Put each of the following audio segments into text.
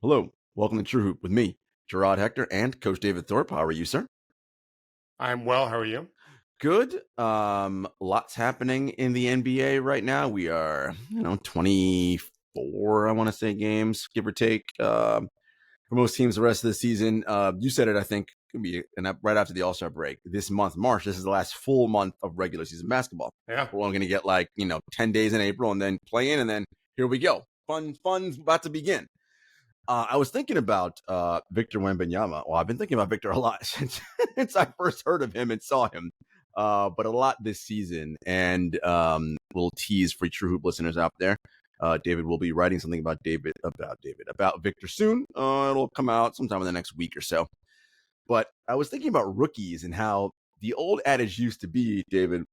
Hello, welcome to True Hoop with me, Jarod, Hector, and Coach David Thorpe. How are you, sir? I'm well. How are you? Good. Lots happening in the NBA right now. We are, 24, I want to say, games, give or take, for most teams the rest of the season. You said it, I think, could be right after the All-Star break. This month, March, this is the last full month of regular season basketball. Yeah. We're only going to get 10 days in April and then play in, and then here we go. Fun's about to begin. I was thinking about Victor Wembanyama. Well, I've been thinking about Victor a lot since I first heard of him and saw him, but a lot this season. And we'll tease for True Hoop listeners out there. David will be writing something about Victor soon. It'll come out sometime in the next week or so. But I was thinking about rookies and how the old adage used to be, David,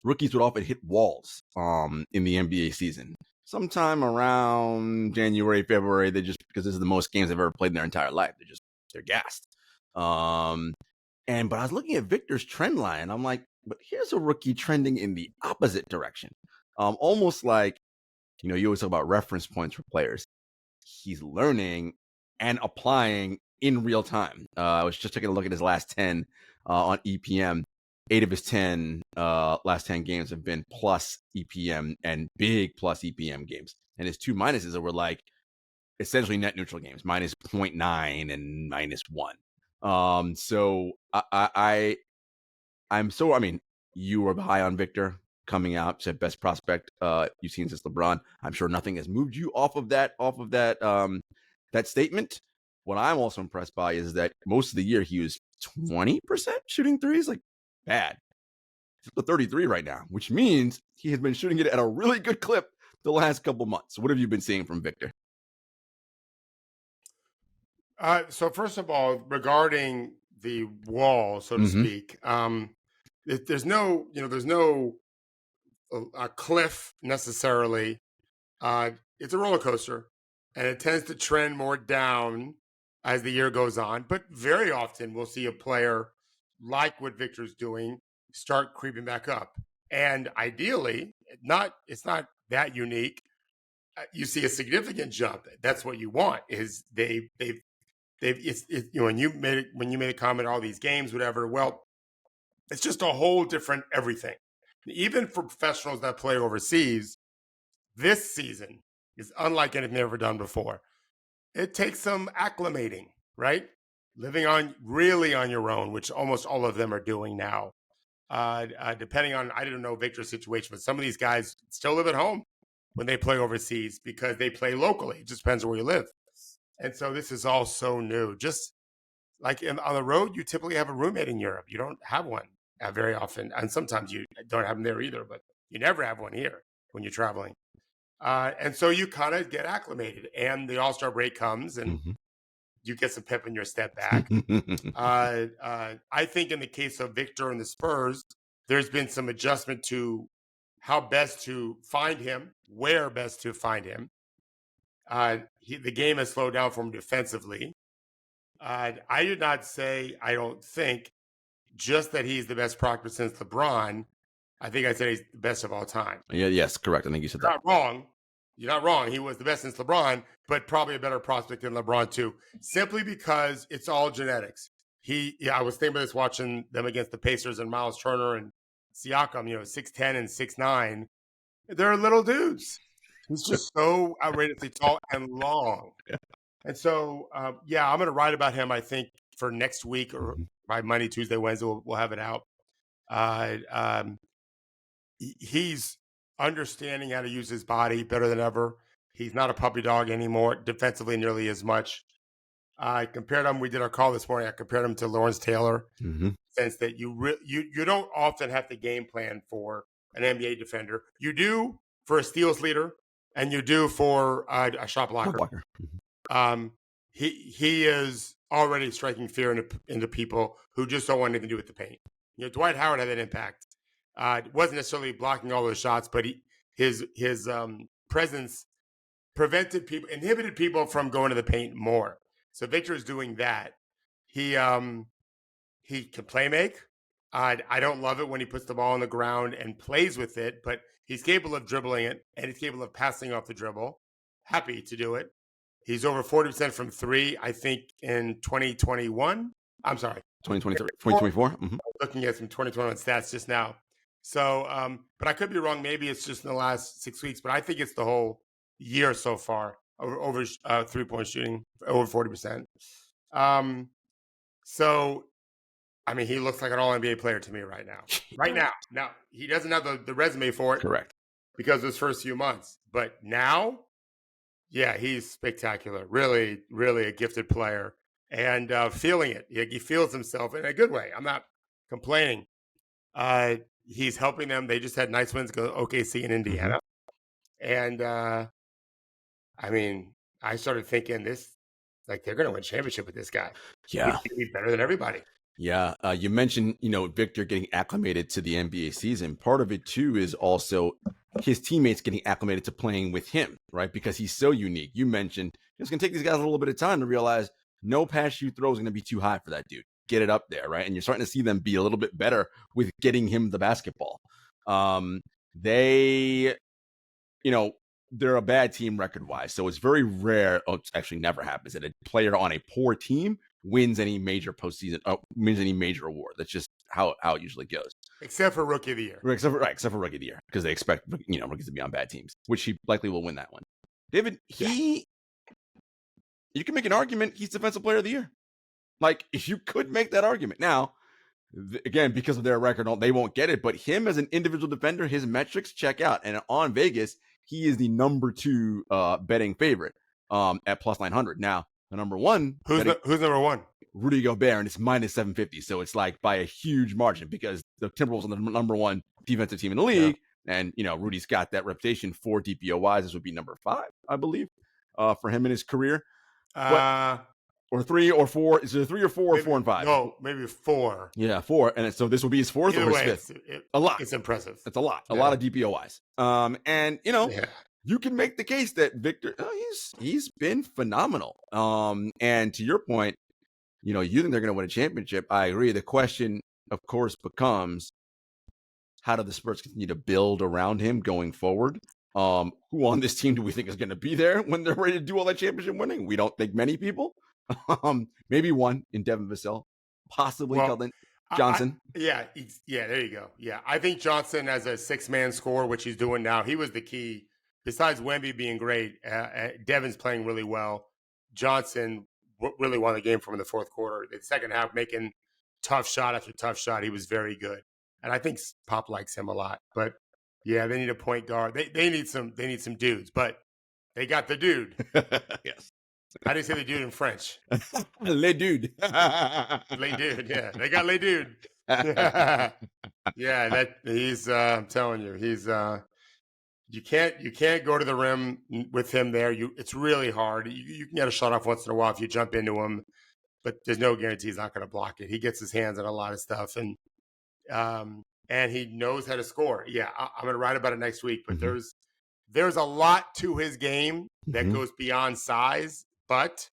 rookies would often hit walls in the NBA season. Sometime around January, February, they just, because this is the most games they've ever played in their entire life, they're gassed. But I was looking at Victor's trend line, and I'm like, but here's a rookie trending in the opposite direction. Almost like, you always talk about reference points for players. He's learning and applying in real time. I was just taking a look at his last 10 on EPM. 8 of his 10 last 10 games have been plus EPM and big plus EPM games. And his two minuses were like essentially net neutral games, minus 0.9 and minus 1. So you were high on Victor coming out, said best prospect you've seen since LeBron. I'm sure nothing has moved you off of that statement. What I'm also impressed by is that most of the year he was 20% shooting threes, like bad. He's at 33 right now, which means he has been shooting it at a really good clip the last couple months. What have you been seeing from Victor? So first of all, regarding the wall, so to speak, there's no a cliff necessarily. It's a roller coaster, and it tends to trend more down as the year goes on. But very often, we'll see a player like what Victor's doing start creeping back up, and ideally, it's not that unique. You see a significant jump. That's what you want. Is when you made a comment, all these games, whatever. Well, it's just a whole different everything. Even for professionals that play overseas, this season is unlike anything they've ever done before. It takes some acclimating, right? Living really on your own, which almost all of them are doing now. Depending on, I didn't know Victor's situation, but some of these guys still live at home when they play overseas because they play locally. It just depends on where you live. And so this is all so new. Just like on the road, you typically have a roommate in Europe. You don't have one very often. And sometimes you don't have them there either, but you never have one here when you're traveling. And so you kind of get acclimated. And the All-Star break comes and you get some pep in your step back. I think in the case of Victor and the Spurs, there's been some adjustment to how best to find him, where best to find him. The game has slowed down for him defensively. I did not say, I don't think, just that he's the best prospect since LeBron. I think I said he's the best of all time. Yes, correct. I think you said that. Not wrong. You're not wrong. He was the best since LeBron, but probably a better prospect than LeBron too, simply because it's all genetics. I was thinking about this watching them against the Pacers and Miles Turner and Siakam, 6'10" and 6'9". They're little dudes. He's just so outrageously tall and long. Yeah. And so, I'm going to write about him, I think, for next week or by Monday, Tuesday, Wednesday, we'll have it out. He's understanding how to use his body better than ever. He's not a puppy dog anymore, defensively nearly as much. I compared him. We did our call this morning. I compared him to Lawrence Taylor, since that you don't often have to game plan for an NBA defender. You do for a steals leader, and you do for a shot blocker. He is already striking fear into people who just don't want anything to do with the paint. Dwight Howard had that impact. It wasn't necessarily blocking all those shots, but his presence inhibited people from going to the paint more. So Victor is doing that. He can play make. I don't love it when he puts the ball on the ground and plays with it, but he's capable of dribbling it and he's capable of passing off the dribble. Happy to do it. He's over 40% from three, I think, in 2021. I'm sorry. 2023, 2024. Looking at some 2021 stats just now. So, but I could be wrong. Maybe it's just in the last 6 weeks, but I think it's the whole year so far over 3-point shooting, over 40%. So, I mean, he looks like an all-NBA player to me right now. Right now. Now, he doesn't have the resume for it. Correct. Because of his first few months. But now, yeah, he's spectacular. Really, really a gifted player. And feeling it. He feels himself in a good way. I'm not complaining. He's helping them. They just had nice wins go OKC in Indiana. And, I mean, I started thinking they're going to win a championship with this guy. Yeah. He's going to be better than everybody. Yeah. You mentioned, Victor getting acclimated to the NBA season. Part of it, too, is also his teammates getting acclimated to playing with him, right? Because he's so unique. You mentioned it's going to take these guys a little bit of time to realize no pass shoot throw is going to be too high for that dude. Get it up there, right? And you're starting to see them be a little bit better with getting him the basketball. They're a bad team record-wise, so it's very rare. Oh, it actually never happens that a player on a poor team wins any major postseason, wins any major award. That's just how it usually goes. Except for Rookie of the Year. Except for Rookie of the Year, because they expect rookies to be on bad teams, which he likely will win that one. David, you can make an argument he's Defensive Player of the Year. Like, if you could make that argument. Now, again, because of their record, they won't get it, but him as an individual defender, his metrics check out. And on Vegas, he is the number 2 betting favorite at plus 900. Now, the number 1. Who's number 1? Rudy Gobert, and it's minus 750. So it's like by a huge margin because the Timberwolves are the number 1 defensive team in the league. Yeah. And, Rudy's got that reputation for DPOYs. This would be number 5, I believe, for him in his career. Or 3 or 4. Is it 3 or 4 maybe, or 4 and 5? No, maybe 4. Yeah, 4. And so this will be his 4th or his 5th. A lot. It's impressive. It's a lot. A lot of DPOYs. You can make the case that Victor, he's been phenomenal. And to your point, you think they're going to win a championship. I agree. The question, of course, becomes how do the Spurs continue to build around him going forward? Who on this team do we think is going to be there when they're ready to do all that championship winning? We don't think many people. Maybe one in Devin Vassell, possibly Keldon Johnson. There you go. Yeah, I think Johnson as a 6-man scorer, which he's doing now, he was the key. Besides Wemby being great, Devin's playing really well. Johnson really won the game from in the fourth quarter. The second half, making tough shot after tough shot, he was very good. And I think Pop likes him a lot. But yeah, they need a point guard. They need some dudes, but they got the dude. Yes. How do you say the dude in French? Le dude. Le dude, yeah. They got Le dude. Yeah, he's I'm telling you, he's you can't go to the rim with him there. It's really hard. You can get a shot off once in a while if you jump into him, but there's no guarantee he's not going to block it. He gets his hands on a lot of stuff, and he knows how to score. Yeah, I'm going to write about it next week, but there's a lot to his game that goes beyond size, but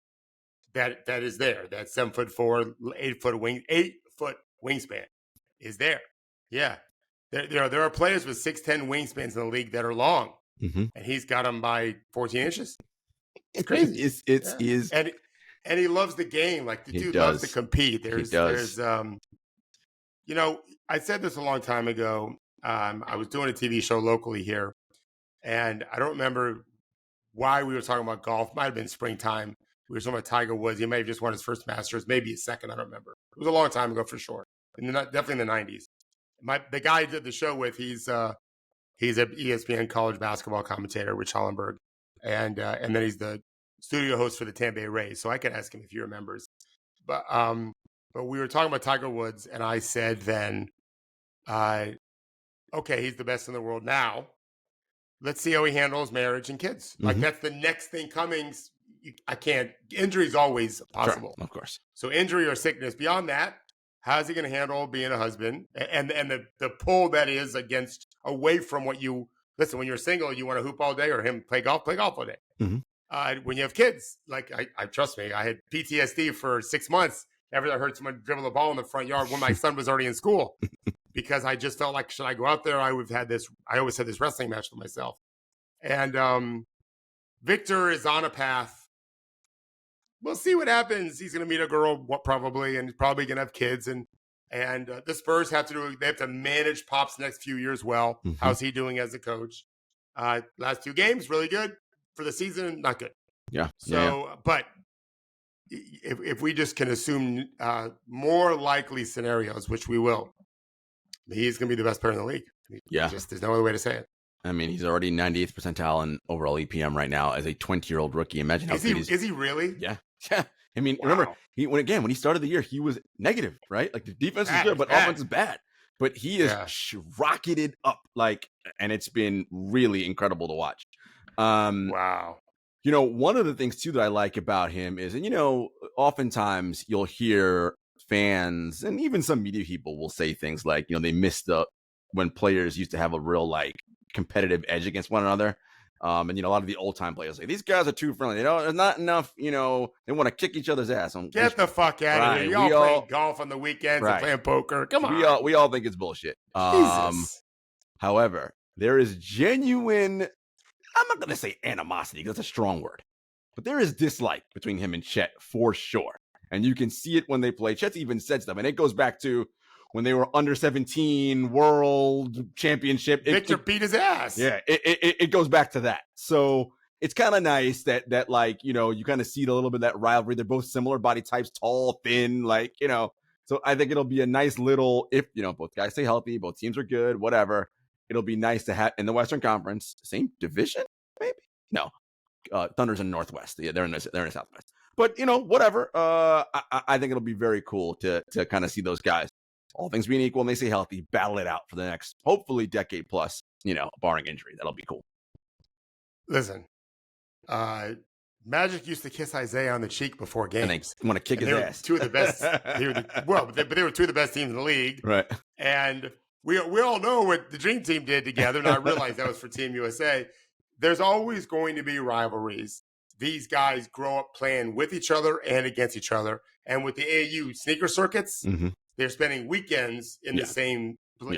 that is there. That 7'4", 8-foot wingspan is there. Yeah. There are players with 6'10" wingspans in the league that are long, and he's got them by 14 inches. It's crazy. And he loves the game. Like the dude loves to compete. There's I said this a long time ago. I was doing a TV show locally here, and I don't remember why we were talking about golf. Might have been springtime. We were talking about Tiger Woods. He may have just won his first Masters, maybe his second. I don't remember. It was a long time ago for sure. Definitely in the 90s. The guy I did the show with, he's an ESPN college basketball commentator, Rich Hollenberg, and then he's the studio host for the Tampa Bay Rays. So I could ask him if he remembers. But we were talking about Tiger Woods, and I said then, okay, he's the best in the world now. Let's see how he handles marriage and kids. Like that's the next thing coming. Injury is always possible. Sure, of course. So injury or sickness. Beyond that, how's he going to handle being a husband and the pull that is away from what you listen? When you're single, you want to hoop all day, or him play golf all day. When you have kids, like I trust me, I had PTSD for 6 months after I heard someone dribble a ball in the front yard when my son was already in school, because I just felt like, should I go out there? I always had this wrestling match with myself, and Victor is on a path we'll see what happens. He's going to meet a girl, probably, and probably going to have kids. And the Spurs have to manage Pop's next few years well. Mhm. How's he doing as a coach? Last 2 games, really good. For the season, not good. Yeah. So, but if we just can assume more likely scenarios, which we will, he's going to be the best player in the league. Yeah. There's no other way to say it. I mean, he's already 98th percentile in overall EPM right now as a 20-year-old rookie. Imagine how good is he really? Yeah. Yeah. I mean, remember, when he started the year, he was negative, right? Like the defense is good, but offense is bad. But he is rocketed up, and it's been really incredible to watch. Wow. One of the things too that I like about him is, and oftentimes you'll hear fans and even some media people will say things like, they missed when players used to have a real competitive edge against one another. And a lot of the old time players say these guys are too friendly. There's not enough. They want to kick each other's ass. Get the fuck out of here! We all playing golf on the weekends and playing poker. Come on. We all think it's bullshit. Jesus. However, there is genuine. I'm not going to say animosity because that's a strong word, but there is dislike between him and Chet for sure, and you can see it when they play. Chet's even said stuff, and it goes back to when they were under 17 world championship. Victor beat his ass. Yeah, it goes back to that. So it's kind of nice that you kind of see a little bit of that rivalry. They're both similar body types, tall, thin, So I think it'll be a nice little, if both guys stay healthy, both teams are good, whatever. It'll be nice to have in the Western Conference, same division, maybe. No, Thunder's in Northwest. Yeah, they're in the Southwest. But whatever. I think it'll be very cool to kind of see those guys, all things being equal, and they stay healthy, battle it out for the next, hopefully, decade plus. Barring injury, that'll be cool. Listen, Magic used to kiss Isaiah on the cheek before games. And they want to kick his ass. Two of the best. But they were two of the best teams in the league, right? And we all know what the Dream Team did together, and I realized that was for Team USA. There's always going to be rivalries. These guys grow up playing with each other and against each other. And with the AAU sneaker circuits, they're spending weekends in the same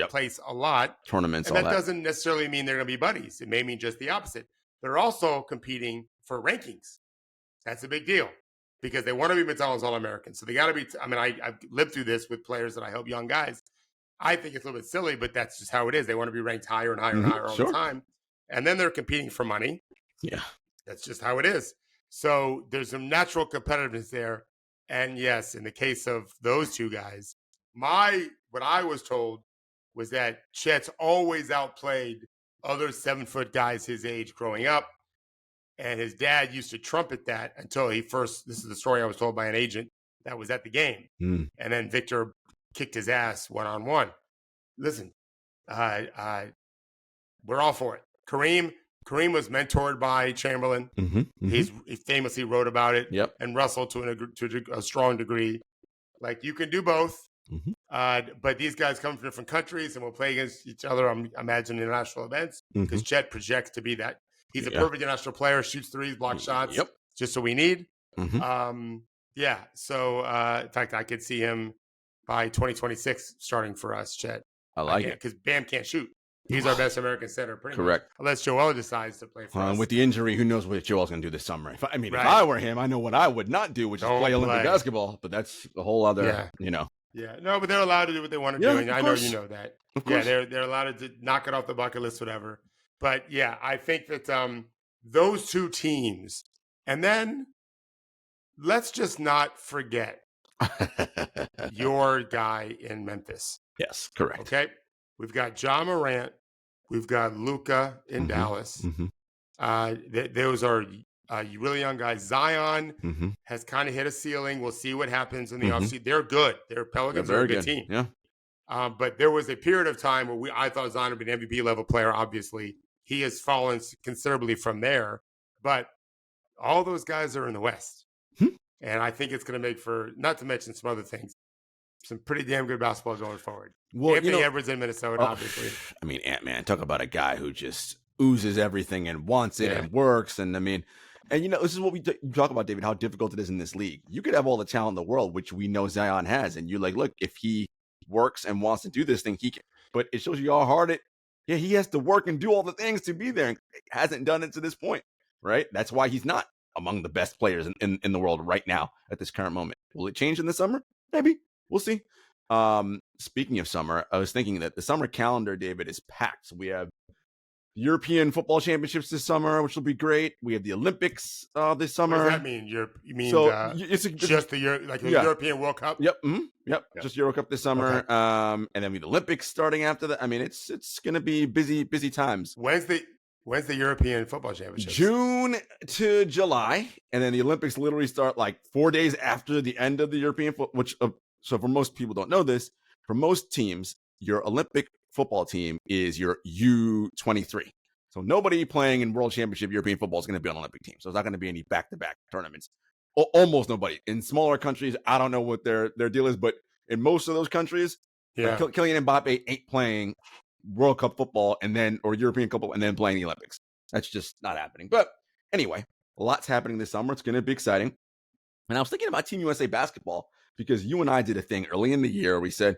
place a lot. Tournaments, and that doesn't necessarily mean they're going to be buddies. It may mean just the opposite. They're also competing for rankings. That's a big deal because they want to be McDonald's All-American. So they got to be – I've lived through this with players that I help young guys. I think it's a little bit silly, but that's just how it is. They want to be ranked higher and higher and higher all the time. And then they're competing for money. Yeah. That's just how it is. So there's some natural competitiveness there. And yes, in the case of those two guys, what I was told was that Chet's always outplayed other 7-foot guys his age growing up. And his dad used to trumpet that until this is the story I was told by an agent that was at the game. And then Victor kicked his ass one-on-one. Listen, we're all for it. Kareem was mentored by Chamberlain. He famously wrote about it. And Russell to a strong degree. You can do both. But these guys come from different countries and will play against each other on, imagine, international events because Chet projects to be that. He's a perfect international player, shoots threes, blocks shots, just what we need. So, in fact, I could see him by 2026 starting for us, Chet. I like it. Because Bam can't shoot. He's our best American center, pretty Correct. much. Unless Joel decides to play for us. With the injury, who knows what Joel's going to do this summer. If I were him, I know what I would not do, which is play Olympic basketball. But that's a whole other, Yeah, no, but they're allowed to do what they want to do. And I know you know that. They're allowed to knock it off the bucket list, whatever. But, yeah, I think that those two teams. And then let's just not forget your guy in Memphis. Yes, correct. Okay? We've got Ja Morant. We've got Luka in Dallas. Those are really young guys. Zion has kind of hit a ceiling. We'll see what happens in the offseason. They're good. Pelicans are a good team. Yeah. But there was a period of time where I thought Zion would be an MVP level player. Obviously, he has fallen considerably from there. But all those guys are in the West. And I think it's going to make for, not to mention some other things, some pretty damn good basketball going forward. Well, Anthony Edwards in Minnesota, obviously. I mean, Ant-Man, talk about a guy who just oozes everything and wants it and works. And this is what you talk about, David, how difficult it is in this league. You could have all the talent in the world, which we know Zion has. And you're like, look, if he works and wants to do this thing, he can. But it shows you how hard he has to work and do all the things to be there. And hasn't done it to this point, right? That's why he's not. among the best players in the world right now at this current moment. Will it change in the summer? Maybe. We'll see. Speaking of summer, I was thinking that the summer calendar, David, is packed. So we have European football championships this summer, which will be great. We have the Olympics this summer. What does that mean? You mean So just the European World Cup? Yep. Yep. Just Euro Cup this summer. Okay. And then we have the Olympics starting after that. I mean, it's going to be busy times. When's the European football championships? June to July, and then the Olympics literally start like 4 days after the end of the European football. So for most people don't know this, for most teams, your Olympic football team is your U23. So nobody playing in World Championship European football is going to be on an Olympic team. So there's not going to be any back-to-back tournaments. Almost nobody. In smaller countries, I don't know what their deal is, but in most of those countries, Kylian Mbappe ain't playing World Cup football or European Cup and then playing the Olympics. That's just not happening. But anyway, lots happening this summer. It's going to be exciting. And I was thinking about Team USA basketball because you and I did a thing early in the year. We said,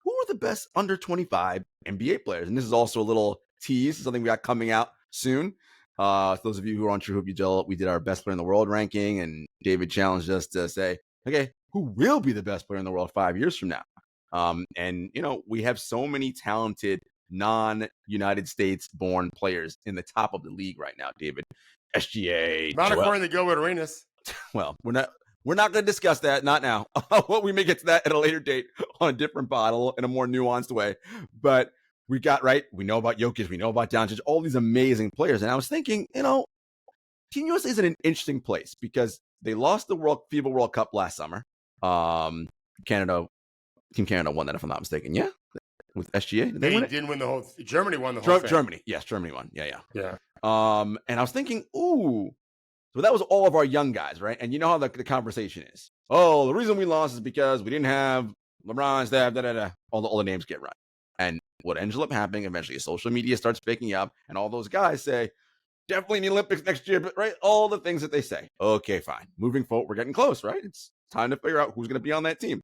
who are the best under 25 NBA players? And this is also a little tease, something we got coming out soon. For those of you who are on True Hoop Ujel, we did our best player in the world ranking, and David challenged us to say, okay, who will be the best player in the world 5 years from now? And, we have so many talented non-United States born players in the top of the league right now, David. SGA. Not according to Gilbert Arenas. Well, we're not going to discuss that. Not now. Well, we may get to that at a later date on a different bottle in a more nuanced way. But we know about Jokic. We know about Doncic, all these amazing players. And I was thinking, Team USA is in an interesting place because they lost the FIBA World Cup last summer. Team Canada won that, if I'm not mistaken. Yeah. With SGA. They didn't win the whole. Germany won the whole thing. Germany. Yes, Germany won. Yeah. Yeah. And I was thinking, so that was all of our young guys, right? And you know how the conversation is. Oh, the reason we lost is because we didn't have LeBron, Steph, all the names get run. And what ends up happening eventually is social media starts picking up, and all those guys say, definitely in the Olympics next year, but right? All the things that they say. Okay, fine. Moving forward, we're getting close, right? It's time to figure out who's going to be on that team.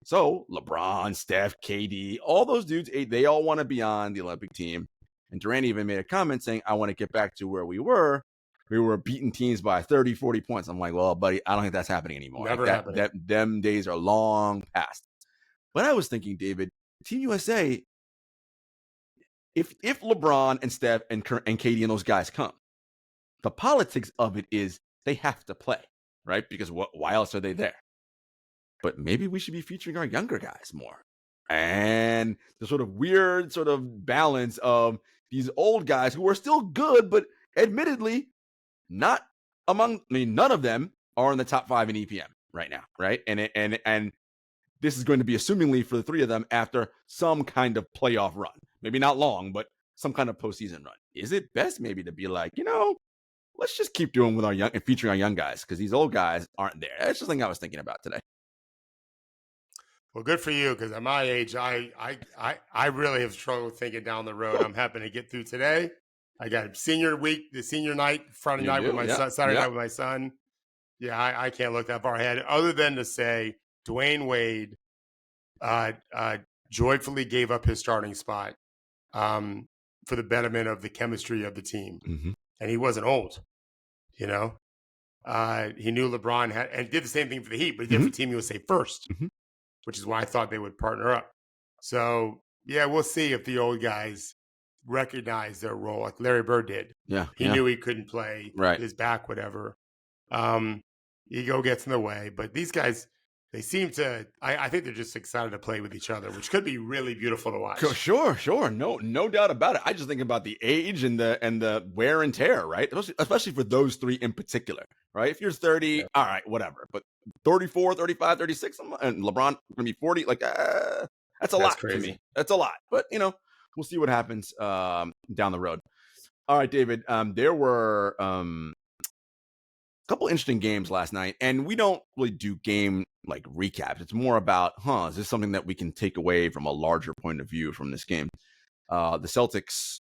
So LeBron, Steph, KD, all those dudes, they all want to be on the Olympic team. And Durant even made a comment saying, I want to get back to where we were. We were beating teams by 30, 40 points. I'm like, well, buddy, I don't think that's happening anymore. Never happening. Them days are long past. But I was thinking, David, Team USA, if LeBron and Steph and KD and those guys come, the politics of it is they have to play, right? Because why else are they there? But maybe we should be featuring our younger guys more. And the sort of weird sort of balance of these old guys who are still good, but admittedly none of them are in the top 5 in EPM right now, right? And this is going to be assumingly for the 3 of them after some kind of playoff run. Maybe not long, but some kind of postseason run. Is it best maybe to be like, let's just keep doing with our young and featuring our young guys because these old guys aren't there? That's just something I was thinking about today. Well, good for you, because at my age, I really have struggled thinking down the road. I'm happy to get through today. I got senior night, Friday night with my son, Saturday night with my son. Yeah, I can't look that far ahead, other than to say Dwayne Wade joyfully gave up his starting spot for the betterment of the chemistry of the team. Mm-hmm. And he wasn't old, He knew LeBron had, and did the same thing for the Heat, but he did for Team USA first. Mm-hmm. Which is why I thought they would partner up. So, yeah, we'll see if the old guys recognize their role like Larry Bird did. Yeah. He knew he couldn't play, right. His back, whatever. Ego gets in the way. But these guys, they seem to, I think they're just excited to play with each other, which could be really beautiful to watch. Sure. No doubt about it. I just think about the age and the wear and tear, right? Especially for those 3 in particular, right? If you're 30, all right, whatever. But 34, 35, 36, and LeBron going to be 40, that's a lot crazy. to me. That's a lot. But, we'll see what happens down the road. All right, David, there were a couple interesting games last night, and we don't really do game recaps. It's more about, is this something that we can take away from a larger point of view from this game? The Celtics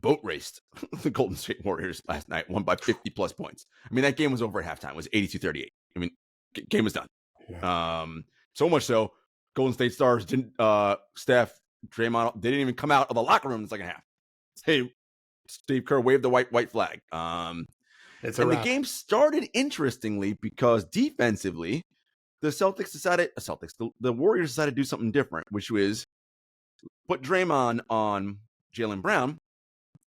boat raced the Golden State Warriors last night, won by 50 plus points. I mean, that game was over at halftime. It was 82-38. I mean, game was done. Yeah. So much so, Golden State Stars didn't, Steph, Draymond, they didn't even come out of the locker room in the second half. Hey, Steve Kerr waved the white flag. It's a And the wrap. game started interestingly because defensively, the Warriors decided to do something different, which was put Draymond on Jaylen Brown,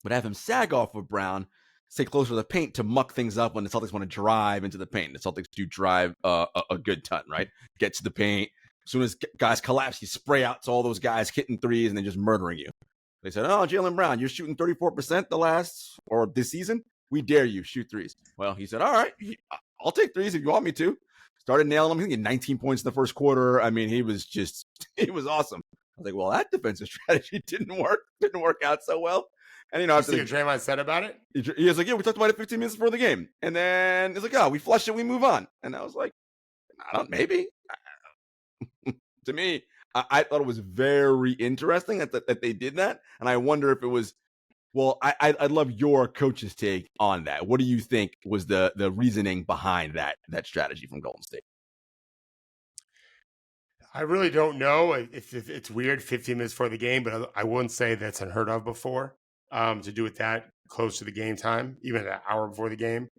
but have him sag off of Brown, stay closer to the paint to muck things up when the Celtics want to drive into the paint. The Celtics do drive a good ton, right? Get to the paint. As soon as guys collapse, you spray out to all those guys hitting threes and then just murdering you. They said, oh, Jaylen Brown, you're shooting 34% this season. We dare you, shoot threes. Well, he said, all right, I'll take threes if you want me to. Started nailing him. He had 19 points in the first quarter. I mean, he was awesome. I was like, well, that defensive strategy didn't work out so well. And, after what Draymond said about it? He was like, yeah, we talked about it 15 minutes before the game. And then it's like, oh, we flush it, we move on. And I was like, maybe. To me, I thought it was very interesting that they did that. And I wonder if it was, well, I'd love your coach's take on that. What do you think was the reasoning behind that strategy from Golden State? I really don't know. It's weird 15 minutes before the game, but I wouldn't say that's unheard of before to do it that close to the game time, even an hour before the game.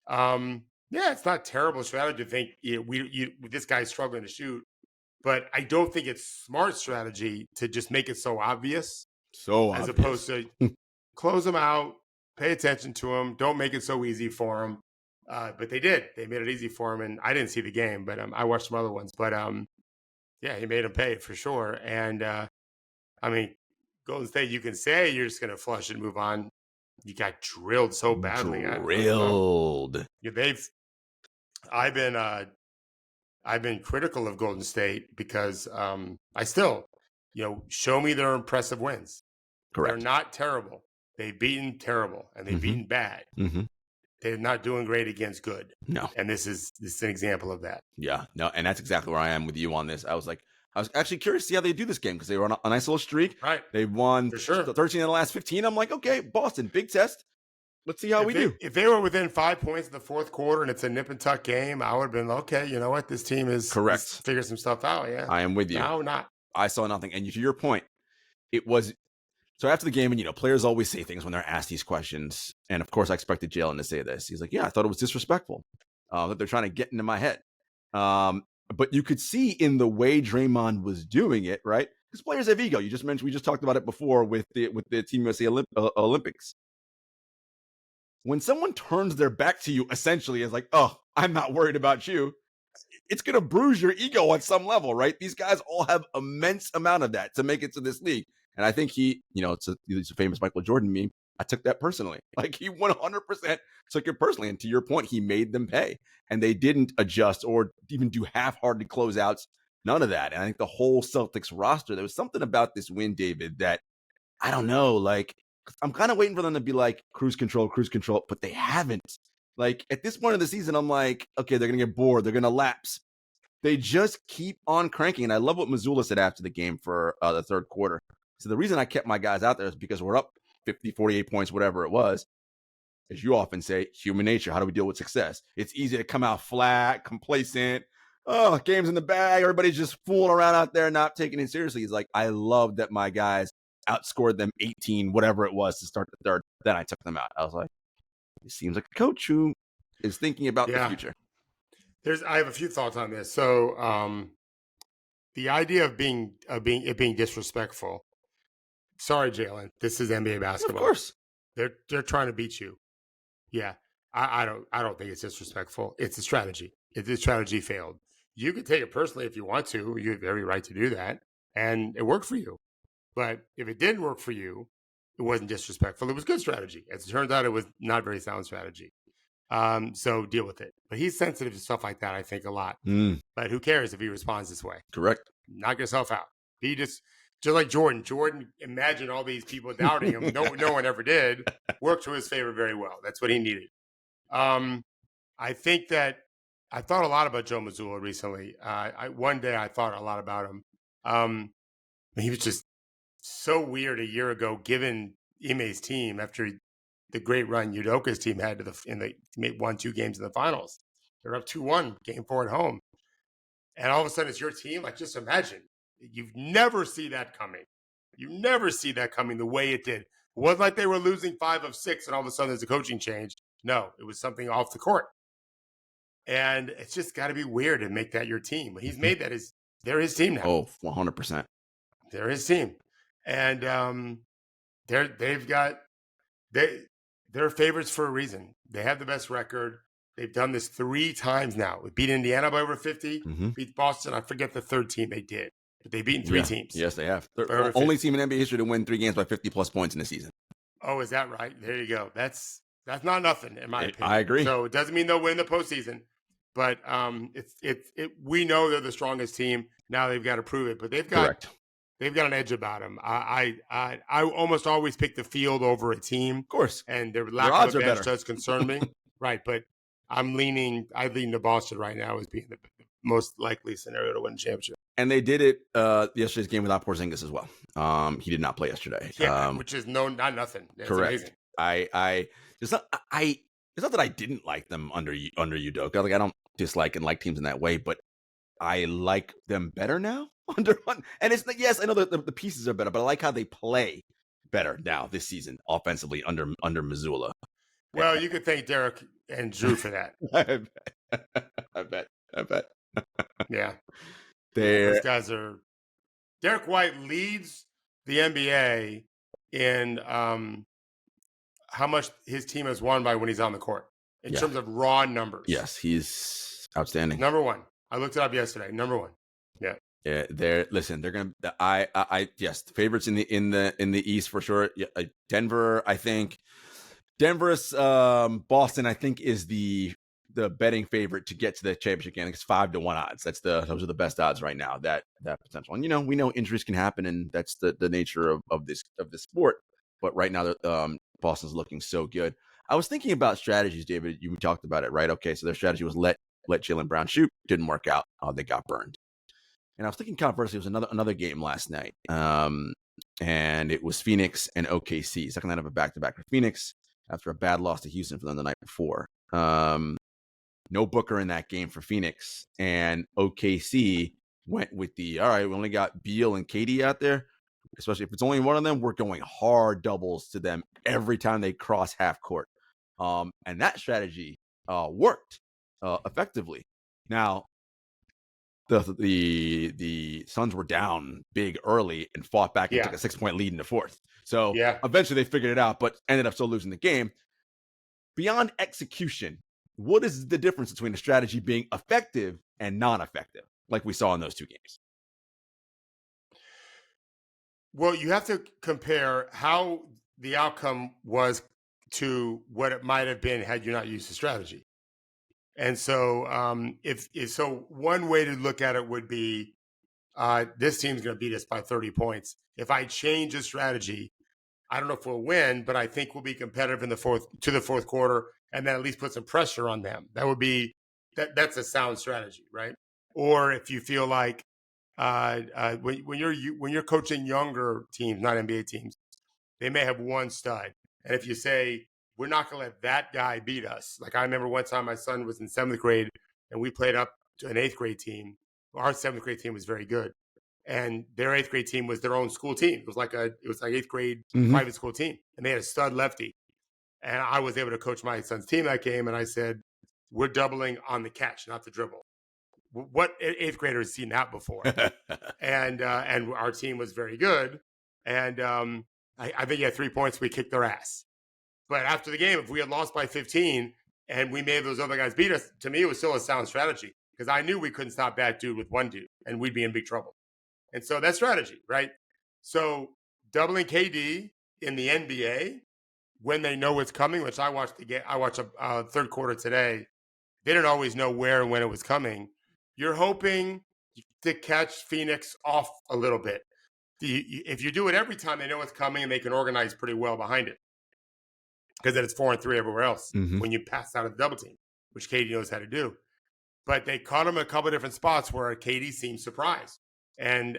Yeah, it's not terrible strategy to think this guy's struggling to shoot, but I don't think it's smart strategy to just make it so obvious. As opposed to close him out, pay attention to him, don't make it so easy for him. But they did. They made it easy for him, and I didn't see the game, but I watched some other ones. But yeah, he made him pay for sure. And I mean, Golden State, you can say you're just going to flush and move on. You got drilled so badly. Drilled. I've been critical of Golden State because I still, show me their impressive wins. Correct. They're not terrible. They've beaten terrible and they've beaten bad. Mm-hmm. They're not doing great against good. No. And this is an example of that. Yeah. No. And that's exactly where I am with you on this. I was actually curious to see how they do this game because they were on a nice little streak. Right. They won for sure 13 of the last 15. I'm like, okay, Boston, big test. Let's see how we do. If they were within 5 points in the fourth quarter and it's a nip and tuck game, I would have been, okay, you know what? This team is correct. Figure some stuff out. Yeah. I am with you. No, not. I saw nothing. And to your point, it was. So after the game, and players always say things when they're asked these questions. And of course, I expected Jaylen to say this. He's like, yeah, I thought it was disrespectful that they're trying to get into my head. But you could see in the way Draymond was doing it, right? Because players have ego. You just mentioned, we just talked about it before with the Team USA Olympics. When someone turns their back to you, essentially is like, oh, I'm not worried about you. It's going to bruise your ego on some level, right? These guys all have immense amount of that to make it to this league. And I think it's a famous Michael Jordan meme. I took that personally. Like he 100% took it personally. And to your point, he made them pay. And they didn't adjust or even do half-hearted closeouts. None of that. And I think the whole Celtics roster, there was something about this win, David, that I don't know. Like I'm kind of waiting for them to be like cruise control, but they haven't. Like at this point of the season, I'm like, okay, they're going to get bored. They're going to lapse. They just keep on cranking. And I love what Mazzulla said after the game for the third quarter. So the reason I kept my guys out there is because we're up 50, 48 points, whatever it was. As you often say, human nature. How do we deal with success? It's easy to come out flat, complacent. Oh, game's in the bag. Everybody's just fooling around out there, not taking it seriously. He's like, I love that my guys outscored them 18, whatever it was to start the third. Then I took them out. I was like, it seems like a coach who is thinking about the future. I have a few thoughts on this. So the idea of being disrespectful. Sorry, Jaylen. This is NBA basketball. Of course, they're trying to beat you. Yeah, I don't think it's disrespectful. It's a strategy. The strategy failed. You can take it personally if you want to. You have every right to do that, and it worked for you. But if it didn't work for you, it wasn't disrespectful. It was good strategy. As it turns out, it was not very sound strategy. So deal with it. But he's sensitive to stuff like that, I think, a lot. But who cares if he responds this way? Correct. Knock yourself out. He just like Jordan. Jordan imagined all these people doubting him. No one ever did. Worked to his favor very well. That's what he needed. I think that I thought a lot about Joe Mazzulla recently. One day I thought a lot about him. He was just so weird a year ago, given Ime's team after the great run Udoka's team had won 2 games in the finals. They're up 2-1, game 4 at home. And all of a sudden it's your team. Like, just imagine. You never see that coming. You never see that coming the way it did. It wasn't like they were losing 5 of 6 and all of a sudden there's a coaching change. No, it was something off the court. And it's just got to be weird to make that your team. He's made that they're his team now. Oh, 100%. They're his team. And they're favorites for a reason. They have the best record. They've done this 3 times now. We beat Indiana by over 50, beat Boston. I forget the third team they did, but they've beaten 3 teams. Yes, they have. They're the only team in NBA history to win 3 games by 50-plus points in a season. Oh, is that right? There you go. That's not nothing, in my opinion. I agree. So it doesn't mean they'll win the postseason, but we know they're the strongest team. Now they've got to prove it, but they've got an edge about them. I almost always pick the field over a team, of course, and their lack of a bench does concern me. Right, but I lean to Boston right now as being the most likely scenario to win the championship. And they did it yesterday's game without Porzingis as well. He did not play yesterday. Yeah, which is not nothing. It's correct. Amazing. It's not that I didn't like them under Udoka. Like, I don't dislike and like teams in that way, but I like them better now under one. And it's yes, I know the pieces are better, but I like how they play better now this season offensively under Mazzulla. Well, you could thank Derek and Drew for that. I bet. Yeah. Those guys are. Derek White leads the NBA in how much his team has won by when he's on the court in terms of raw numbers. Yes, he's outstanding. Number 1. I looked it up yesterday. Number 1. Yeah. Yeah, they're gonna. Yes, favorites in the East for sure. Yeah, Denver, I think. Denver's Boston, I think, is the betting favorite to get to the championship game. It's 5-1 odds. Those are the best odds right now. That potential, and we know injuries can happen, and that's the nature of this sport. But right now, Boston's looking so good. I was thinking about strategies, David. You talked about it, right? Okay, so their strategy was let Jaylen Brown shoot. Didn't work out. They got burned. And I was thinking conversely, it was another game last night, and it was Phoenix and OKC. Second night of a back-to-back for Phoenix after a bad loss to Houston for them the night before. No Booker in that game for Phoenix, and OKC went with all right, we only got Beal and KD out there, especially if it's only one of them, we're going hard doubles to them every time they cross half court. And that strategy worked effectively. Now, the Suns were down big early and fought back and took a 6-point lead in the fourth. So eventually they figured it out, but ended up still losing the game. Beyond execution, what is the difference between a strategy being effective and non-effective, like we saw in those 2 games? Well, you have to compare how the outcome was to what it might have been had you not used the strategy. And so so one way to look at it would be this team's going to beat us by 30 points. If I change the strategy, I don't know if we'll win, but I think we'll be competitive in the fourth quarter, and then at least put some pressure on them. That would be that's a sound strategy, right? Or if you feel like when you're coaching younger teams, not NBA teams, they may have one stud, and if you say we're not going to let that guy beat us, like I remember one time my son was in 7th grade and we played up to an 8th grade team. Our 7th grade team was very good, and their 8th grade team was their own school team. It was like 8th grade private school team, and they had a stud lefty. And I was able to coach my son's team that game, and I said, "We're doubling on the catch, not the dribble." What 8th grader has seen that before? and our team was very good, and I think he had 3 points. We kicked their ass. But after the game, if we had lost by 15 and we made those other guys beat us, to me it was still a sound strategy, because I knew we couldn't stop that dude with one dude, and we'd be in big trouble. And so that's strategy, right? So doubling KD in the NBA when they know it's coming, which I watched a third quarter today. They didn't always know where and when it was coming. You're hoping to catch Phoenix off a little bit. If you do it every time, they know it's coming and they can organize pretty well behind it, because then it's 4-3 everywhere else when you pass out of the double team, which KD knows how to do. But they caught him a couple of different spots where KD seemed surprised. And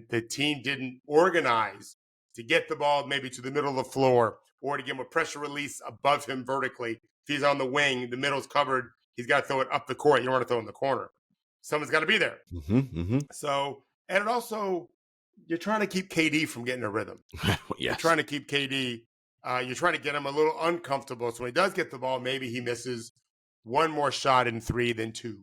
the team didn't organize to get the ball maybe to the middle of the floor, or to give him a pressure release above him vertically. If he's on the wing, the middle's covered, he's got to throw it up the court. You don't want to throw it in the corner. Someone's got to be there. So, and it also, you're trying to keep KD from getting a rhythm. Yes. You're trying to keep KD You're trying to get him a little uncomfortable. So when he does get the ball, maybe he misses one more shot in 3 than 2.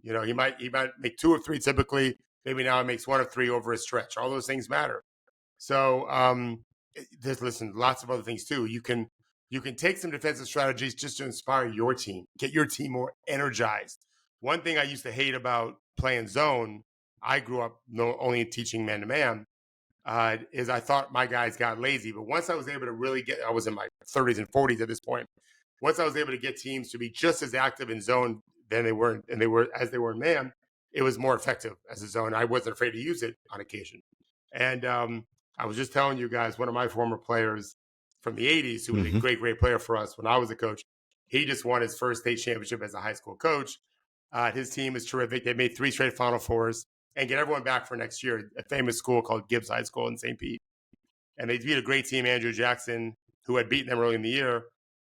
He might make 2 or 3 typically. Maybe now he makes 1 or 3 over a stretch. All those things matter. So there's lots of other things too. You can take some defensive strategies just to inspire your team, get your team more energized. One thing I used to hate about playing zone, I grew up only teaching man to man, is I thought my guys got lazy. But once I was able to really I was in my 30s and 40s at this point. Once I was able to get teams to be just as active in zone as they were in man, it was more effective as a zone. I wasn't afraid to use it on occasion. And I was just telling you guys, one of my former players from the 80s, who was a great, great player for us when I was a coach, he just won his first state championship as a high school coach. His team is terrific. They made 3 straight Final Fours and get everyone back for next year, a famous school called Gibbs High School in St. Pete. And they beat a great team, Andrew Jackson, who had beaten them early in the year.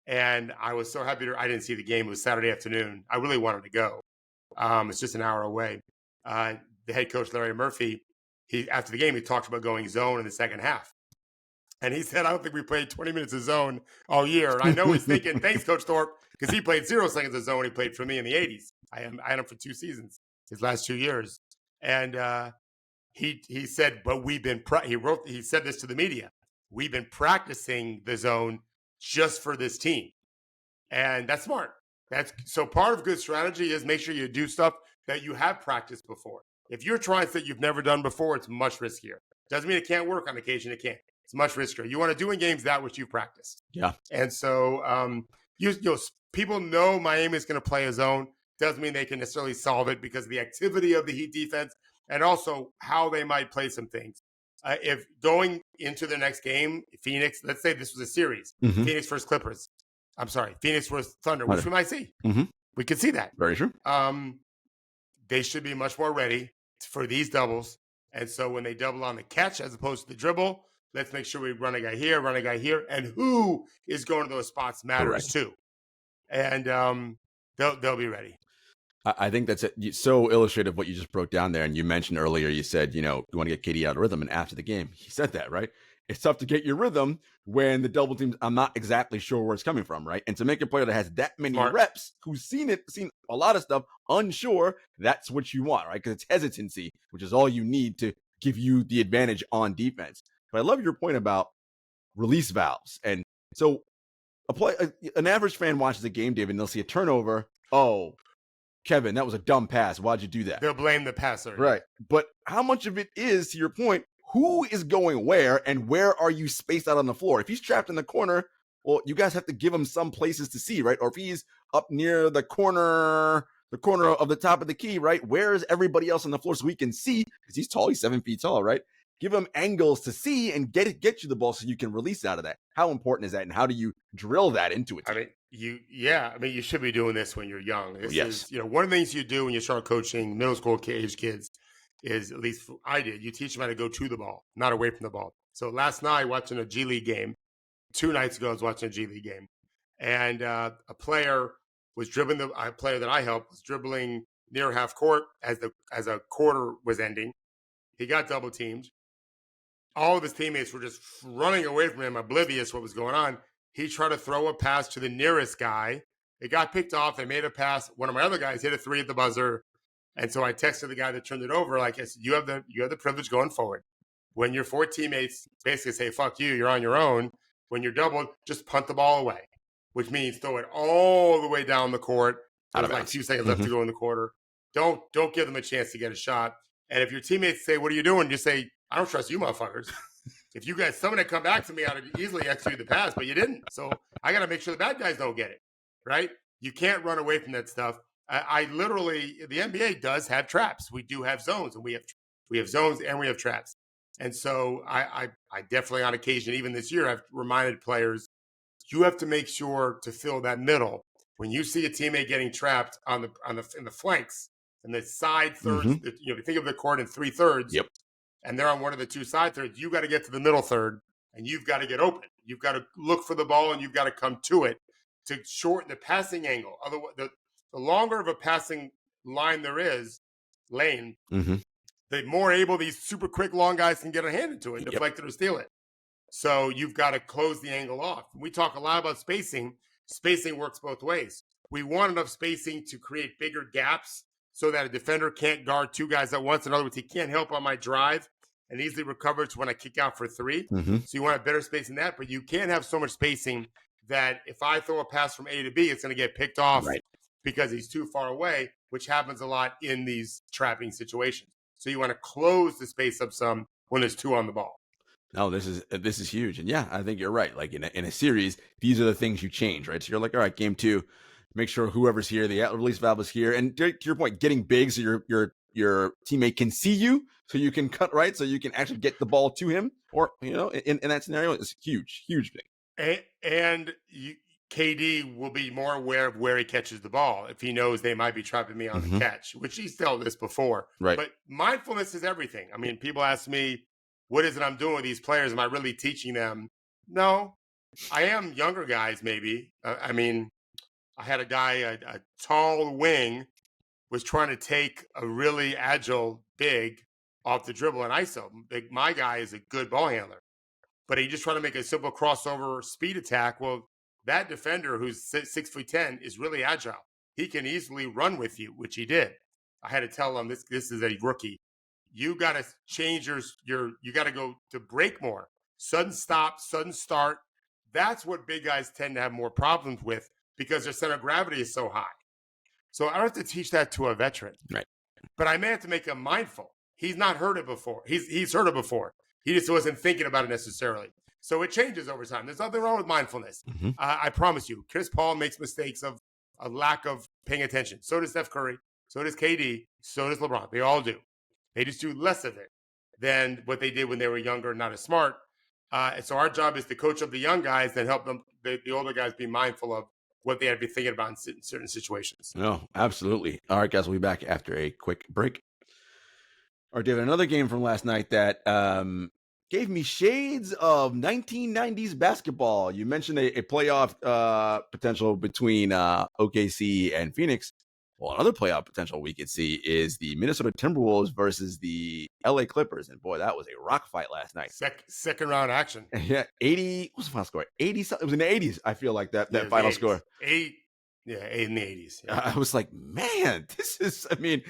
And I was so happy I didn't see the game. It was Saturday afternoon. I really wanted to go. It's just an hour away. The head coach, Larry Murphy, after the game, he talked about going zone in the second half. And he said, I don't think we played 20 minutes of zone all year. And I know he's thinking, thanks, Coach Thorpe, because he played 0 seconds of zone. He played for me in the 80s. I had him for 2 seasons, his last 2 years. And he said, but we've been, he said this to the media, we've been practicing the zone just for this team. And that's smart. So part of good strategy is make sure you do stuff that you have practiced before. If you're trying stuff you've never done before, it's much riskier. Doesn't mean it can't work on occasion. It can't. It's much riskier. You want to do in games that which you've practiced. Yeah. And so people know Miami is going to play a zone. Doesn't mean they can necessarily solve it because of the activity of the Heat defense and also how they might play some things. If going into the next game, Phoenix, let's say this was a series, Phoenix versus Clippers. I'm sorry, Phoenix versus Thunder, which we might see. We could see that. Very true. They should be much more ready for these doubles. And so when they double on the catch as opposed to the dribble, let's make sure we run a guy here. And who is going to those spots matters too. And they'll be ready. I think that's so illustrative what you just broke down there. And you mentioned earlier, you said, you want to get KD out of rhythm. And after the game, he said that, right? It's tough to get your rhythm when the double teams, I'm not exactly sure where it's coming from, right? And to make a player that has that many reps, who's seen a lot of stuff, unsure, that's what you want, right? Because it's hesitancy, which is all you need to give you the advantage on defense. But I love your point about release valves. And so an average fan watches a game, David, and they'll see a turnover. Oh, Kevin, that was a dumb pass. Why'd you do that? They'll blame the passer. Right. But how much of it is, to your point, who is going where and where are you spaced out on the floor? If he's trapped in the corner, well, you guys have to give him some places to see, right? Or if he's up near the corner of the top of the key, right? Where is everybody else on the floor so we can see? Because he's tall, he's 7 feet tall, right? Give him angles to see and get you the ball so you can release out of that. How important is that, and how do you drill that into it? I mean, you should be doing this when you're young. This is, one of the things you do when you start coaching middle school age kids is, at least I did, you teach them how to go to the ball, not away from the ball. So last night, watching a G League game, 2 nights ago, I was watching a G League game, and a player was dribbling, a player that I helped was dribbling near half court as a quarter was ending. He got double teamed. All of his teammates were just running away from him, oblivious what was going on. He tried to throw a pass to the nearest guy. It got picked off. They made a pass. One of my other guys hit a 3 at the buzzer. And so I texted the guy that turned it over. Like I said, you have the privilege going forward. When your 4 teammates basically say, fuck you, you're on your own. When you're doubled, just punt the ball away, which means throw it all the way down the court. There's like 2 seconds left to go in the quarter. Don't give them a chance to get a shot. And if your teammates say, what are you doing? You say, I don't trust you motherfuckers. If you guys, someone that come back to me, I'd easily execute the pass, but you didn't. So I got to make sure the bad guys don't get it, right? You can't run away from that stuff. I literally, the NBA does have traps. We do have zones, and we have zones and we have traps. And so I definitely, on occasion, even this year, I've reminded players, you have to make sure to fill that middle. When you see a teammate getting trapped in the flanks and the side thirds, think of the court in 3 thirds. Yep. And they're on one of the 2 side thirds, you got to get to the middle third, and you've got to get open. You've got to look for the ball, and you've got to come to it to shorten the passing angle. Otherwise, the longer of a passing line there is, the more able these super quick long guys can get a hand into it, deflect it or steal it. So you've got to close the angle off. We talk a lot about spacing. Spacing works both ways. We want enough spacing to create bigger gaps so that a defender can't guard two guys at once. In other words, he can't help on my drive and easily recovers when I kick out for three. Mm-hmm. So you want a better space than that, but you can't have so much spacing that if I throw a pass from A to B, it's going to get picked off because he's too far away, which happens a lot in these trapping situations. So you want to close the space up some when there's two on the ball. No, this is huge. And yeah, I think you're right. Like in a series, these are the things you change, right? So you're like, all right, game 2, make sure whoever's here, the release valve is here. And to your point, getting big so your teammate can see you, so you can cut right, so you can actually get the ball to him. Or, in that scenario, it's huge thing. And KD will be more aware of where he catches the ball if he knows they might be trapping me on the catch, which he's dealt this before. Right. But mindfulness is everything. I mean, people ask me, what is it I'm doing with these players? Am I really teaching them? No, I am younger guys, maybe. I mean, I had a guy, a tall wing, was trying to take a really agile big off the dribble and ISO. My guy is a good ball handler, but he just tried to make a simple crossover speed attack. Well, that defender who's 6'10" is really agile. He can easily run with you, which he did. I had to tell him this is a rookie. You got to change you got to go to break more. Sudden stop, sudden start. That's what big guys tend to have more problems with because their center of gravity is so high. So I don't have to teach that to a veteran. Right. But I may have to make him mindful. He's not heard it before. He's heard it before. He just wasn't thinking about it necessarily. So it changes over time. There's nothing wrong with mindfulness. I promise you. Chris Paul makes mistakes of a lack of paying attention. So does Steph Curry. So does KD. So does LeBron. They all do. They just do less of it than what they did when they were younger and not as smart. And so our job is to coach up the young guys and help them, the older guys, be mindful of what they have to be thinking about in certain situations. No, absolutely. All right, guys, we'll be back after a quick break. All right, David, another game from last night that gave me shades of 1990s basketball. You mentioned a playoff potential between OKC and Phoenix. Well, another playoff potential we could see is the Minnesota Timberwolves versus the LA Clippers. And boy, that was a rock fight last night. Second round action. Yeah, 80. What's the final score? 80. It was in the 80s. I feel like that final score. 8 in the 80s. Yeah. I was like, man, this is. I mean,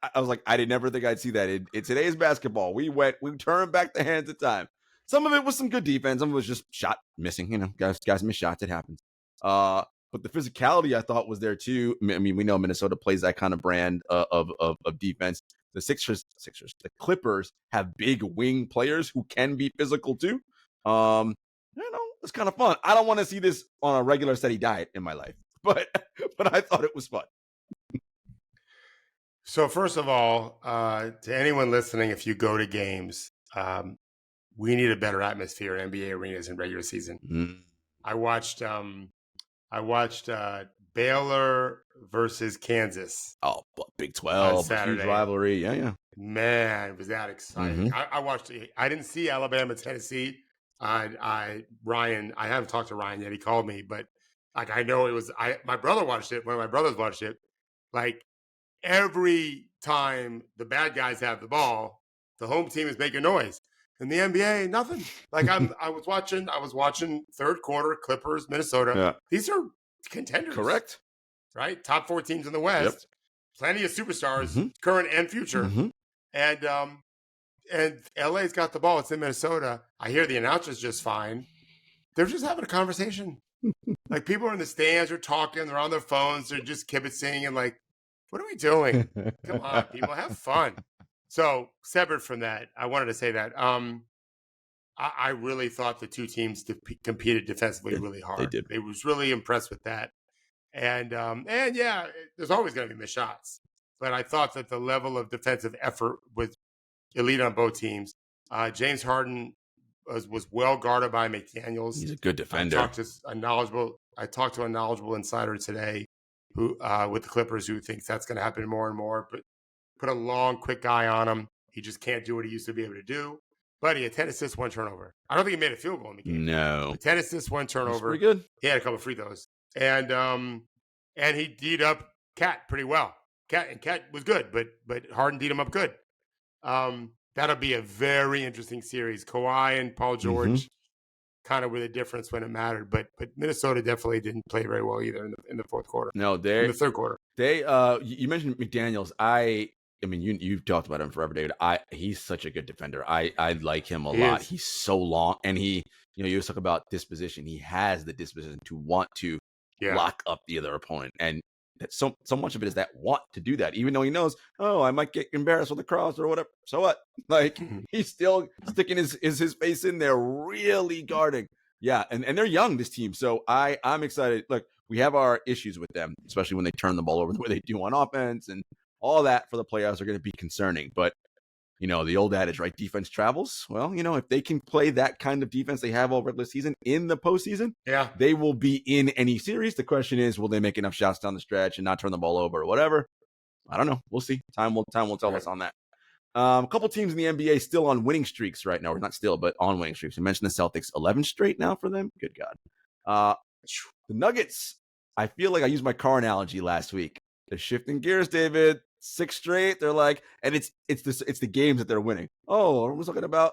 I was like, I did never think I'd see that in today's basketball. We turned back the hands of time. Some of it was some good defense. Some of it was just shot missing. Guys miss shots. It happens. But the physicality I thought was there too. I mean, we know Minnesota plays that kind of brand of defense. The the Clippers have big wing players who can be physical too. It's kind of fun. I don't want to see this on a regular steady diet in my life, but I thought it was fun. So first of all, to anyone listening, if you go to games, we need a better atmosphere in NBA arenas in regular season. I watched Baylor versus Kansas. Oh, Big 12, huge rivalry. Yeah. Man, was that exciting. I watched it. I didn't see Alabama, Tennessee. I haven't talked to Ryan yet. He called me, but like I know it was my brother watched it. One of my brothers watched it. Like every time the bad guys have the ball, the home team is making noise. In the NBA, nothing. Like I was watching third quarter Clippers, Minnesota. Yeah. These are contenders. Correct. Right? Top 4 teams in the West. Yep. Plenty of superstars, current and future. And LA's got the ball. It's in Minnesota. I hear the announcers just fine. They're just having a conversation. Like people are in the stands, they're talking, they're on their phones, they're just kibitzing and like, what are we doing? Come on, people, have fun. So separate from that, I wanted to say that I really thought the two teams competed defensively really hard. They did. I was really impressed with that. And yeah, there's always going to be missed shots. But I thought that the level of defensive effort was elite on both teams. James Harden was well guarded by McDaniels. He's a good defender. I talked to a knowledgeable insider today who with the Clippers who thinks that's going to happen more and more. But put a long, quick guy on him. He just can't do what he used to be able to do. But he had 10 assists, 1 turnover. I don't think he made a field goal in the game. No. But 10 assists, 1 turnover. That's pretty good. He had a couple of free throws. And he D'd up Cat pretty well. Cat was good, but Harden D'd him up good. That'll be a very interesting series. Kawhi and Paul George kind of were the difference when it mattered. But Minnesota definitely didn't play very well either in the fourth quarter. No, in the third quarter. You mentioned McDaniels. I mean, you've talked about him forever, David. He's such a good defender. I like him a lot. He's so long, and you always talk about disposition. He has the disposition to want to lock up the other opponent, and that's so much of it is that want to do that, even though he knows, oh, I might get embarrassed with a cross or whatever. So what? Like, he's still sticking his face in there, really guarding. Yeah, and they're young, this team. So I'm excited. Look, we have our issues with them, especially when they turn the ball over the way they do on offense, and all that for the playoffs are going to be concerning. But, the old adage, right? Defense travels. Well, if they can play that kind of defense they have all regular season in the postseason, they will be in any series. The question is, will they make enough shots down the stretch and not turn the ball over or whatever? I don't know. We'll see. Time will tell us on that. A couple teams in the NBA still on winning streaks right now. Or not still, but on winning streaks. We mentioned the Celtics, 11 straight now for them. Good God. The Nuggets, I feel like I used my car analogy last week. They're shifting gears, David. 6 straight. They're like, and it's the games that they're winning. Oh, I was talking about,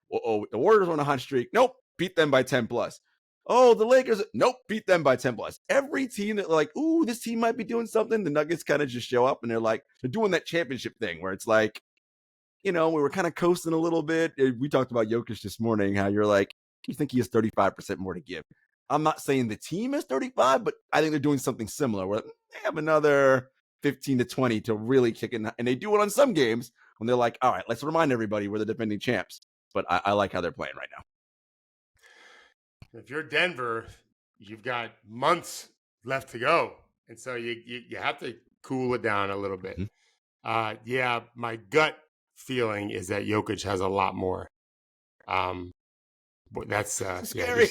the Warriors on a hot streak. Nope, beat them by 10 plus. Oh, the Lakers. Nope, beat them by 10 plus. Every team that like, ooh, this team might be doing something. The Nuggets kind of just show up and they're doing that championship thing where it's like, we were kind of coasting a little bit. We talked about Jokic this morning, how you're like, you think he has 35% more to give. I'm not saying the team is 35, but I think they're doing something similar where they have another 15 to 20 to really kick in. And they do it on some games when they're like, all right, let's remind everybody we're the defending champs. But I like how they're playing right now. If you're Denver, you've got months left to go. And so you have to cool it down a little bit. Mm-hmm. My gut feeling is that Jokic has a lot more. But that's scary.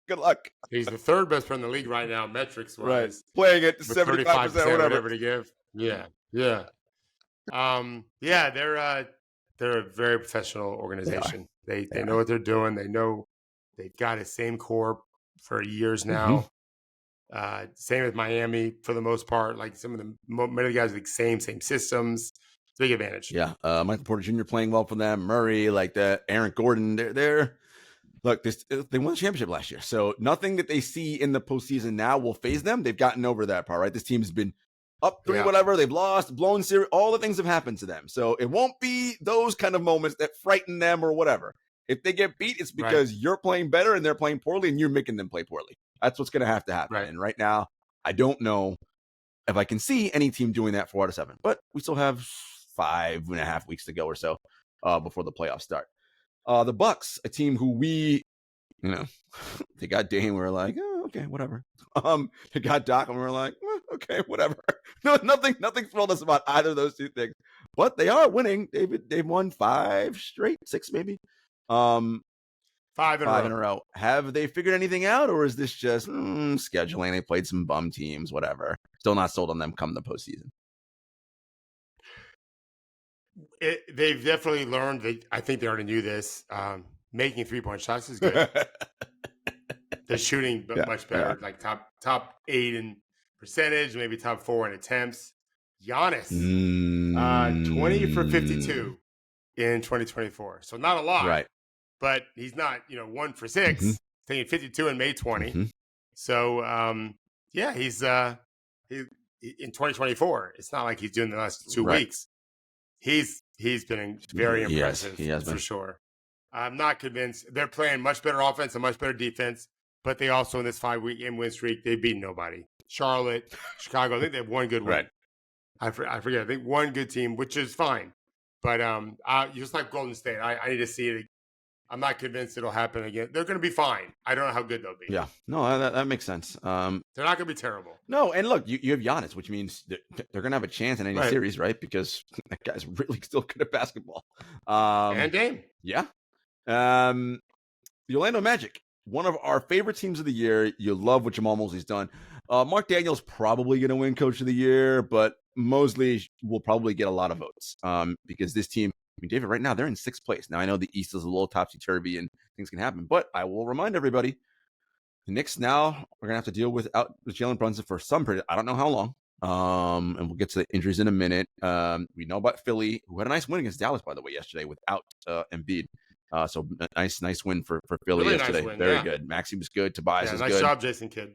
Good luck. He's the third best player in the league right now, metrics wise. Right. Playing at 75% whatever to give. Yeah. They're a very professional organization. They know what they're doing. They know they've got the same core for years now. Mm-hmm. Same as Miami for the most part. Like some of the many of the guys, like same systems. Big advantage. Yeah. Michael Porter Jr. playing well for them. Murray, like that. Aaron Gordon. They're look. They won the championship last year, so nothing that they see in the postseason now will phase them. They've gotten over that part, right? This team's been up 3, whatever. They've lost, blown series. All the things have happened to them, so it won't be those kind of moments that frighten them or whatever. If they get beat, it's because you're playing better and they're playing poorly, and you're making them play poorly. That's what's going to have to happen. Right. And right now, I don't know if I can see any team doing that 4 out of 7. But we still have 5.5 weeks to go or so before the playoffs start. The Bucks, a team who we, they got Dame. We were like, oh, okay, whatever. They got Doc, and we were like, okay, whatever. No, nothing thrilled us about either of those two things. But they are winning. They've won 5 straight, 6 maybe. 5 in a row. Have they figured anything out, or is this just scheduling? They played some bum teams, whatever. Still not sold on them come the postseason. They've definitely learned. I think they already knew this. Making 3-point shots is good. They're shooting much better, like top 8 in percentage, maybe top 4 in attempts. Giannis, 20 for 52 in 2024. So not a lot, right? But he's not, 1 for 6, mm-hmm. taking 52 in May 20. Mm-hmm. So he's in 2024. It's not like he's doing the last 2 weeks. He's been very impressive, he has been. For sure. I'm not convinced. They're playing much better offense and much better defense, but they also in this 5-week win streak, they've beaten nobody. Charlotte, Chicago, I think they have one good win. Right. I forget. I think one good team, which is fine. But just like Golden State, I need to see it. I'm not convinced it'll happen again. They're going to be fine. I don't know how good they'll be. Yeah. No, that makes sense. They're not going to be terrible. No, and look, you have Giannis, which means they're going to have a chance in any series, right? Because that guy's really still good at basketball. And Dame. Yeah. The Orlando Magic, one of our favorite teams of the year. You love what Jamal Mosley's done. Mark Daniels probably going to win Coach of the Year, but Mosley will probably get a lot of votes because this team, David, right now they're in 6th place. Now I know the East is a little topsy-turvy and things can happen, but I will remind everybody, the Knicks now we're gonna have to deal with Jalen Brunson for some period. I don't know how long. And we'll get to the injuries in a minute. We know about Philly, who had a nice win against Dallas, by the way, yesterday without Embiid. So nice win for Philly Really yesterday. nice win, Very yeah. good. Maxey was good. Tobias Yeah, was nice good. job, Jason Kidd.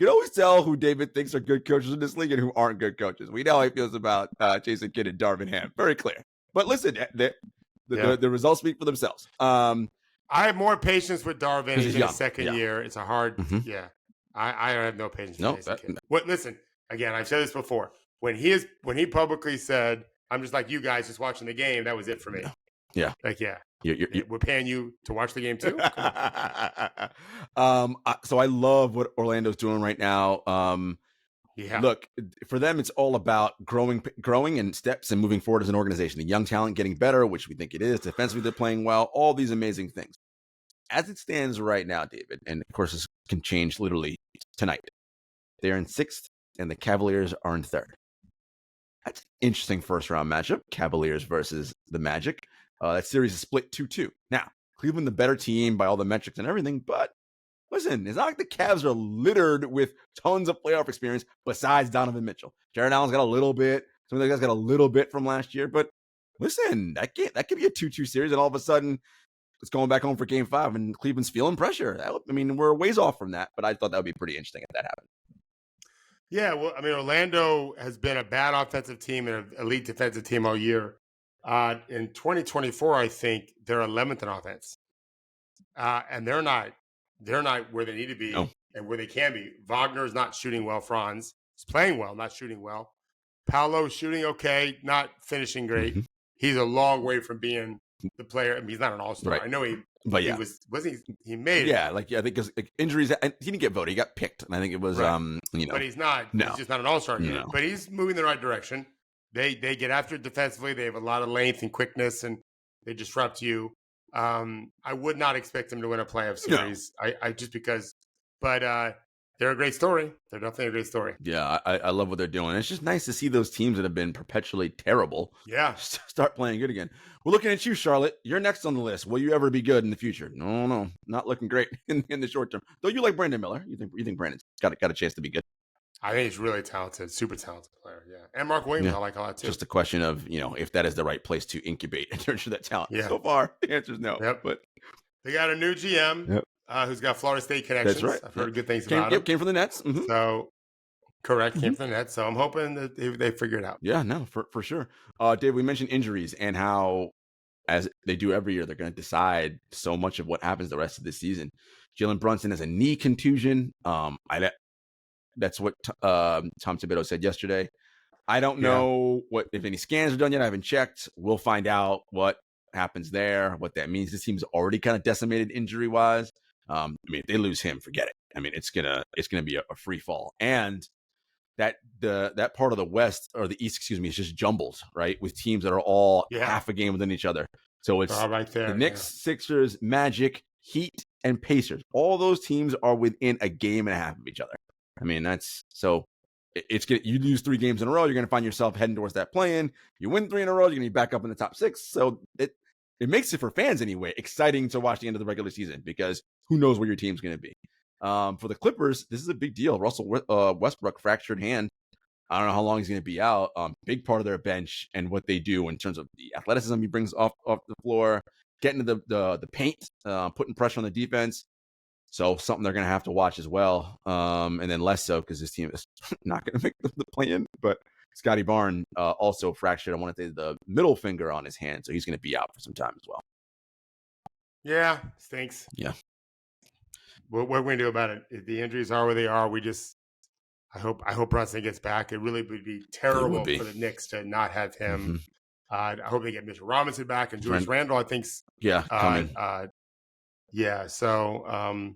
You can always tell who David thinks are good coaches in this league and who aren't good coaches. We know how he feels about Jason Kidd and Darvin Ham. Very clear. But listen, the results speak for themselves. I have more patience with Darvin. He's in his second year. It's a hard, I have no patience for Jason Kidd. Listen, again, I've said this before. When he publicly said, "I'm just like you guys, just watching the game," that was it for me. Yeah. Like, You're we're paying you to watch the game too. So I love what Orlando's doing right now. Look, for them, it's all about growing in steps and moving forward as an organization. The young talent getting better, which we think it is. Defensively, they're playing well. All these amazing things. As it stands right now, David, and of course this can change literally tonight. They're in 6th, and the Cavaliers are in 3rd. That's an interesting first-round matchup, Cavaliers versus the Magic. That series is split 2-2. Now, Cleveland the better team by all the metrics and everything, but listen, it's not like the Cavs are littered with tons of playoff experience besides Donovan Mitchell. Jarod Allen's got a little bit. Some of the guys got a little bit from last year, but listen, that could be a 2-2 series, and all of a sudden it's going back home for Game 5, and Cleveland's feeling pressure. We're a ways off from that, but I thought that would be pretty interesting if that happened. Yeah, well, Orlando has been a bad offensive team and an elite defensive team all year. In 2024, I think they're 11th in offense, and they're not where they need to be and where they can be. Wagner's not shooting well. Franz is playing well, not shooting well. Paolo's shooting okay, not finishing great. Mm-hmm. He's a long way from being the player. He's not an all-star. Right. I know he made it. Yeah, I think because injuries, and he didn't get voted. He got picked, and I think it was But he's not. No. He's just not an all-star yet. But he's moving in the right direction. They get after it defensively. They have a lot of length and quickness, and they disrupt you. I would not expect them to win a playoff series. No. I just because, but they're a great story. They're definitely a great story. Yeah, I love what they're doing. It's just nice to see those teams that have been perpetually terrible. Yeah, start playing good again. We're looking at you, Charlotte. You're next on the list. Will you ever be good in the future? No, not looking great in the short term. Though you like Brandon Miller. You think Brandon's got a chance to be good? I think he's really talented, super talented player. Yeah, and Mark Williams, I like a lot too. Just a question of if that is the right place to incubate and nurture that talent. Yeah. So far, the answer is no. Yep. But they got a new GM. Yep. Who's got Florida State connections. That's right. I've heard good things about him. Came from the Nets. Mm-hmm. So, correct, came from the Nets. So I'm hoping that they figure it out. Yeah, no, for sure. Dave, we mentioned injuries and how, as they do every year, they're going to decide so much of what happens the rest of the season. Jalen Brunson has a knee contusion. That's what Tom Thibodeau said yesterday. I don't know if any scans are done yet. I haven't checked. We'll find out what happens there, what that means. This team's already kind of decimated injury-wise. If they lose him, forget it. It's gonna be a free fall, and that part of the West or the East, excuse me, is just jumbled, right, with teams that are all half a game within each other. So it's all right there. The Knicks, Sixers, Magic, Heat, and Pacers. All those teams are within a game and a half of each other. That's so. You lose 3 games in a row, you're gonna find yourself heading towards that play-in. You win 3 in a row, you're gonna be back up in the top 6. So it makes it for fans anyway exciting to watch the end of the regular season because who knows where your team's going to be. For the Clippers, this is a big deal. Russell Westbrook fractured hand. I don't know how long he's going to be out. Big part of their bench and what they do in terms of the athleticism he brings off the floor, getting to the paint, putting pressure on the defense. So something they're going to have to watch as well. And then less so because this team is not going to make the play-in. But Scotty Barnes also fractured, I want to say, the middle finger on his hand. So he's going to be out for some time as well. Yeah, stinks. Yeah. What are we going to do about it? If the injuries are where they are, I hope Brunson gets back. It really would be terrible for the Knicks to not have him. Mm-hmm. I hope they get Mitchell Robinson back and Julius Randle, I think. Coming. So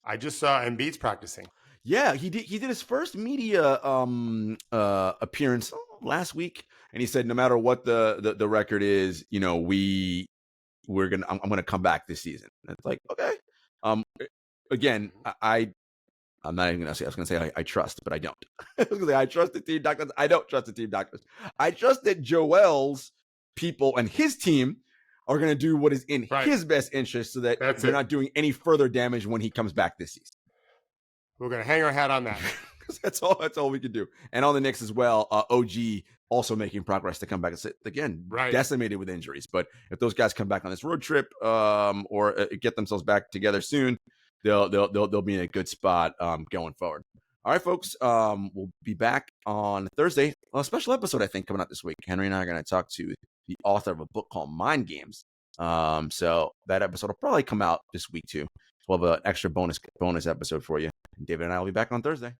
I just saw Embiid's practicing. Yeah, he did his first media appearance last week, and he said no matter what the record is, I'm gonna come back this season. And it's like, okay. Again, I'm not even gonna say. I was gonna say I trust, but I don't. I was gonna say I trust the team doctors. I don't trust the team doctors. I trust that Joel's people and his team are going to do what is in his best interest so that they're not doing any further damage when he comes back this season. We're going to hang our hat on that. That's all we can do. And on the Knicks as well, OG also making progress to come back. Again, Right. decimated with injuries. But if those guys come back on this road trip or get themselves back together soon, they'll be in a good spot going forward. All right, folks. We'll be back on Thursday. A special episode, I think, coming out this week. Henry and I are going to talk to the author of a book called Mind Games. So that episode will probably come out this week too. We'll have an extra bonus episode for you. And David and I will be back on Thursday.